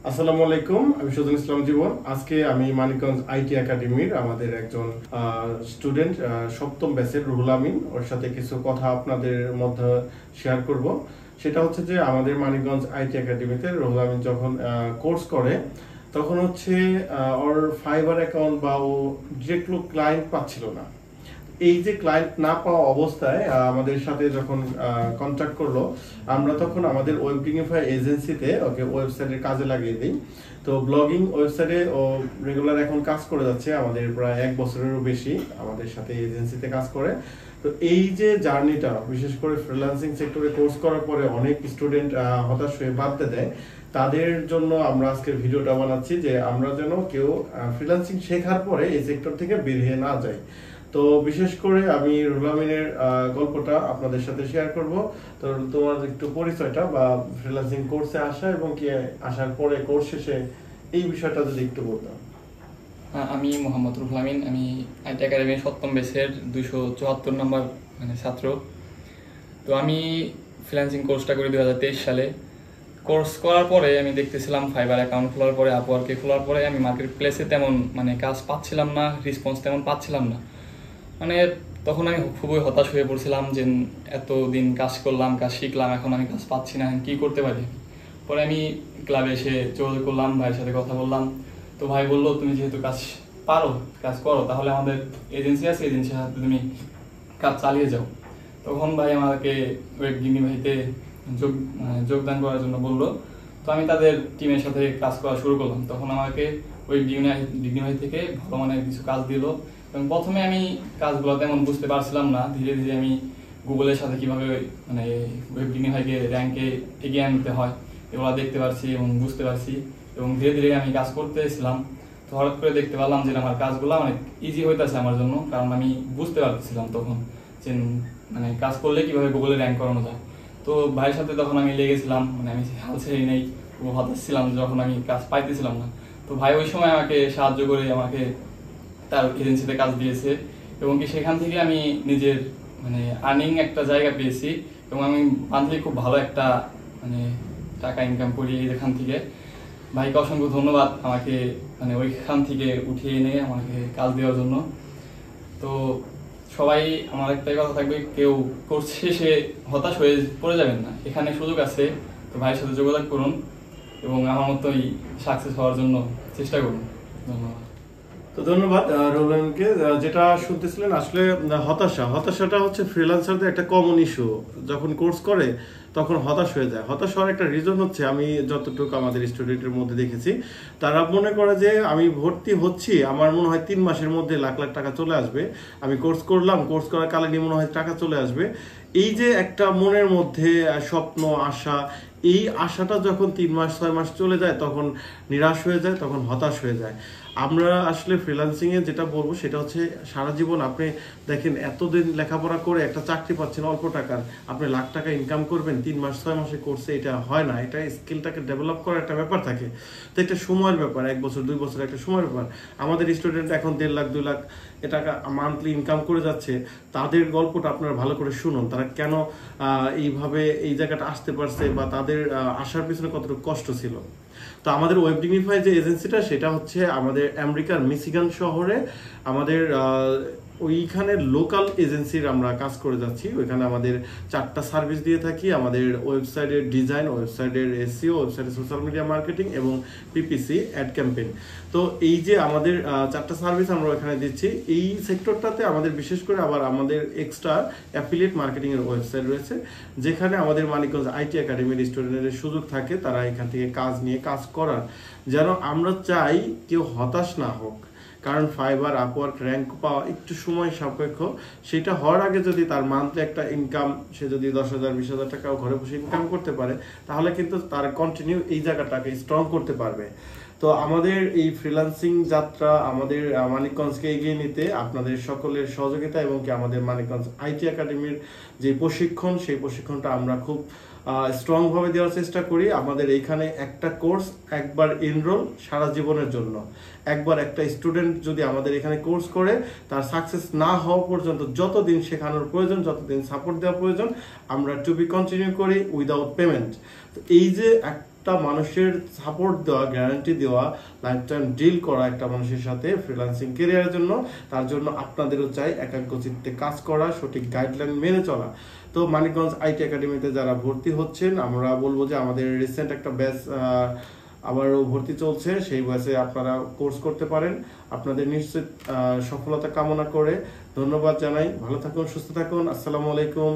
আসসালামু আলাইকুম, আমি সুজন ইসলাম জীবন। আজকে আমি মানিকগঞ্জ আইটি একাডেমির আমাদের একজন স্টুডেন্ট সপ্তম ব্যাচের রুহুল আমিন, ওর সাথে কিছু কথা আপনাদের মধ্যে শেয়ার করব। সেটা হচ্ছে যে আমাদের মানিকগঞ্জ আইটি একাডেমিতে রুহুল আমিন যখন কোর্স করে তখন হচ্ছে ওর ফাইবার অ্যাকাউন্ট বা ও ডিরেক্ট ক্লায়েন্ট পাচ্ছিল না। এই যে ক্লায়েন্ট না পাওয়া অবস্থায় আমাদের সাথে যখন কন্ট্যাক্ট করলো, আমরা তখন আমাদের ওয়েবডিংইফাই এজেন্সিতে ওকে ওয়েবসাইটের কাজে লাগিয়ে দিই। তো ব্লগিং ওয়েবসাইটে ও রেগুলার এখন কাজ করে যাচ্ছে, আমাদের প্রায় 1 বছরেরও বেশি আমাদের সাথে এজেন্সিতে কাজ করে। তো এই যে জার্নিটা, বিশেষ করে ফ্রিল্যান্সিং সেক্টরে কোর্স করার পরে অনেক স্টুডেন্ট হতাশ হয়ে বাদ দেয়, তাদের জন্য আমরা আজকে ভিডিওটা বানাচ্ছি যে আমরা যেন কেউ ফ্রিল্যান্সিং শেখার পরে এই সেক্টর থেকে বেরিয়ে না যায়। তো বিশেষ করে আমি রুহুল আমিনের গল্পটা আপনাদের সাথে শেয়ার করব। তো তোমার একটু পরিচয়টা বা ফ্রিল্যান্সিং কোর্সে আসা এবং কি আসার পরে কোর্স শেষে এই বিষয়টা যদি একটু বলতাম। আমি মোহাম্মদ রুহুল আমিন। আমি আইটি একাডেমির সপ্তম ব্যাচের 274 নম্বর ছাত্র। তো আমি ফ্রিল্যান্সিং কোর্সটা করি 2023 সালে। কোর্স করার পরে আমি দেখতেছিলাম ফাইবার অ্যাকাউন্ট খোলার পরে, আপওয়ার্কে খোলার পরে আমি মার্কেট প্লেসে তেমন কাজ পাচ্ছিলাম না, রেসপন্স তেমন পাচ্ছিলাম না। তখন আমি খুবই হতাশ হয়ে পড়ছিলাম যে এতদিন কাজ করলাম, কাজ শিখলাম, এখন আমি কাজ পাচ্ছি না, কি করতে পারি। পরে আমি ক্লাবে এসে যোগাযোগ করলাম, ভাইয়ের সাথে কথা বললাম। তো ভাই বললো, তুমি যেহেতু কাজ পারো, কাজ করো, তাহলে আমাদের এজেন্সি আছে, এজেন্সির সাথে তুমি কাজ চালিয়ে যাও। তখন ভাই আমাকে ওয়েবডিংইফাইতে যোগদান করার জন্য বললো। তো আমি তাদের টিমের সাথে কাজ করা শুরু করলাম। তখন আমাকে ওয়েবডিংইফাই থেকে ভালো মানের কিছু কাজ দিল। এবং প্রথমে আমি কাজগুলো তেমন বুঝতে পারছিলাম না। ধীরে ধীরে আমি গুগলের সাথে কিভাবে ওয়েবডিংইফাইকে র্যাঙ্কে এগিয়ে আনতে হয় এগুলো দেখতে পারছি এবং বুঝতে পারছি, এবং ধীরে ধীরে আমি কাজ করতেছিলাম। তো হঠাৎ করে দেখতে পারলাম যে আমার কাজগুলো অনেক ইজি হইতেছে আমার জন্য, কারণ আমি বুঝতে পারতেছিলাম তখন যে কাজ করলে কিভাবে গুগলে র্যাঙ্ক করানো যায়। তো ভাইয়ের সাথে তখন আমি লেগেছিলাম, আমি হাল ছেড়ে নেই, হতাশ ছিলাম যখন আমি কাজ পাইতেছিলাম না। তো ভাই ওই সময় আমাকে সাহায্য করে আমাকে তার এজেন্সিতে কাজ দিয়েছে, এবং কি সেখান থেকে আমি নিজের আর্নিং একটা জায়গা পেয়েছি, এবং আমি মান্থলি খুব ভালো একটা টাকা ইনকাম করি এখান থেকে। ভাইকে অসংখ্য ধন্যবাদ আমাকে ওইখান থেকে উঠিয়ে এনে আমাকে কাজ দেওয়ার জন্য। তো সবাই, আমার একটাই কথা থাকবে, কেউ কোর্স শেষে হতাশ হয়ে পড়ে যাবেন না, এখানে সুযোগ আছে। তো ভাইয়ের সাথে যোগাযোগ করুন এবং আমার মতোই সাকসেস হওয়ার জন্য চেষ্টা করুন। ধন্যবাদ। তো ধন্যবাদ রুহুল আমিনকে। যেটা শুনতেছিলেন, আসলে হতাশাটা হচ্ছে ফ্রিল্যান্সারদের একটা কমন ইস্যু। যখন কোর্স করে তখন হতাশ হয়ে যায়। হতাশ হওয়ার একটা রিজন হচ্ছে, আমি যতটুকু আমাদের স্টুডেন্টের মধ্যে দেখেছি, তারা মনে করে যে আমি ভর্তি হচ্ছি, আমার মনে হয় 3 মাসের মধ্যে লাখ লাখ টাকা চলে আসবে, আমি কোর্স করলাম, কোর্স করার কালে মনে হয় টাকা চলে আসবে। এই যে একটা মনের মধ্যে স্বপ্ন, আশা, এই আশাটা যখন 3 মাস 6 মাস চলে যায় তখন নিরাশ হয়ে যায়, তখন হতাশ হয়ে যায়। আমরা আসলে ফ্রিল্যান্সিংয়ে যেটা বলবো সেটা হচ্ছে, সারা জীবন আপনি দেখেন, এতদিন লেখাপড়া করে একটা চাকরি পাচ্ছেন অল্প টাকার, আপনি লাখ টাকা ইনকাম করবেন 3 মাস 6 মাসে কোর্সে, এটা হয় না। এটা স্কিলটাকে ডেভেলপ করার একটা ব্যাপার থাকে। তো একটা সময়ের ব্যাপার, 1 বছর 2 বছর একটা সময়ের ব্যাপার। আমাদের স্টুডেন্ট এখন 1.5 লাখ 2 লাখ টাকা মান্থলি ইনকাম করে যাচ্ছে। তাদের গল্পটা আপনারা ভালো করে শুনুন, তারা কেন এইভাবে এই জায়গাটা আসতে পারছে, বা তাদের আসার পিছনে কতটুকু কষ্ট ছিল। তো আমাদের ওয়েবডিংইফাই যে এজেন্সিটা, সেটা হচ্ছে আমাদের আমেরিকার মিশিগান শহরে আমাদের ওইখানে লোকাল এজেন্সির আমরা কাজ করে যাচ্ছি। ওইখানে আমাদের 4টা সার্ভিস দিয়ে থাকি। আমাদের ওয়েবসাইটের ডিজাইন, ওয়েবসাইটের এসইও, ওয়েবসাইটের সোশ্যাল মিডিয়া মার্কেটিং এবং পিপিসি অ্যাড ক্যাম্পেইন। তো এই যে আমাদের 4টা সার্ভিস আমরা ওখানে দিচ্ছি। এই সেক্টরটাতে আমাদের বিশেষ করে আবার আমাদের এক্সট্রা অ্যাফিলিয়েট মার্কেটিং এর ওয়েবসাইট রয়েছে, যেখানে আমাদের মানিকগঞ্জ আইটি একাডেমির স্টুডেন্টদের সুযোগ থাকে তারা এখান থেকে কাজ নিয়ে কাজ করার। যেন আমরা চাই কেউ হতাশ না হোক, কারণ ফাইবার, আপওয়ার্ক, র্যাঙ্ক পাওয়া একটু সময় সাপেক্ষ। সেটা হওয়ার আগে যদি তার মান্থলি একটা ইনকাম, সে যদি 10,000 20,000 টাকাও ঘরে বসে ইনকাম করতে পারে, তাহলে কিন্তু তার কন্টিনিউ এই জায়গাটাকে স্ট্রং করতে পারবে। তো আমাদের এই ফ্রিল্যান্সিং যাত্রা, আমাদের মানিকগঞ্জকে এগিয়ে নিতে আপনাদের সকলের সহযোগিতা এবং কি আমাদের মানিকগঞ্জ আইটি একাডেমির যে প্রশিক্ষণ, সেই প্রশিক্ষণটা আমরা খুব স্ট্রং ভাবে দেওয়ার চেষ্টা করি। আমাদের এইখানে একটা কোর্স একবার এনরোল সারা জীবনের জন্য। একবার একটা স্টুডেন্ট যদি আমাদের এখানে কোর্স করে, তার সাকসেস না হওয়া পর্যন্ত যতদিন শেখানোর প্রয়োজন, যতদিন সাপোর্ট দেওয়া প্রয়োজন, আমরা টু বি কন্টিনিউ করি উইদাউট পেমেন্ট। তো এই যে একটা 100টা মানুষের সাপোর্ট দেওয়া, গ্যারান্টি দেওয়া, লাইফ টাইম ডিল করা একটা মানুষের সাথে ফ্রিল্যান্সিং ক্যারিয়ারের জন্য। তার জন্য আপনাদেরও চাই একাগ্রচিত্তে কাজ করা, সঠিক গাইডলাইন মেনে চলা। তো মানিকগঞ্জ আইটি একাডেমিতে যারা ভর্তি হচ্ছেন, আমরা বলবো যে আমাদের রিসেন্ট একটা ব্যাচ আবারও ভর্তি চলছে, সেই ব্যাচে আপনারা কোর্স করতে পারেন। আপনাদের নিশ্চিত সফলতা কামনা করে ধন্যবাদ জানাই। ভালো থাকুন, সুস্থ থাকুন। আসসালামু আলাইকুম।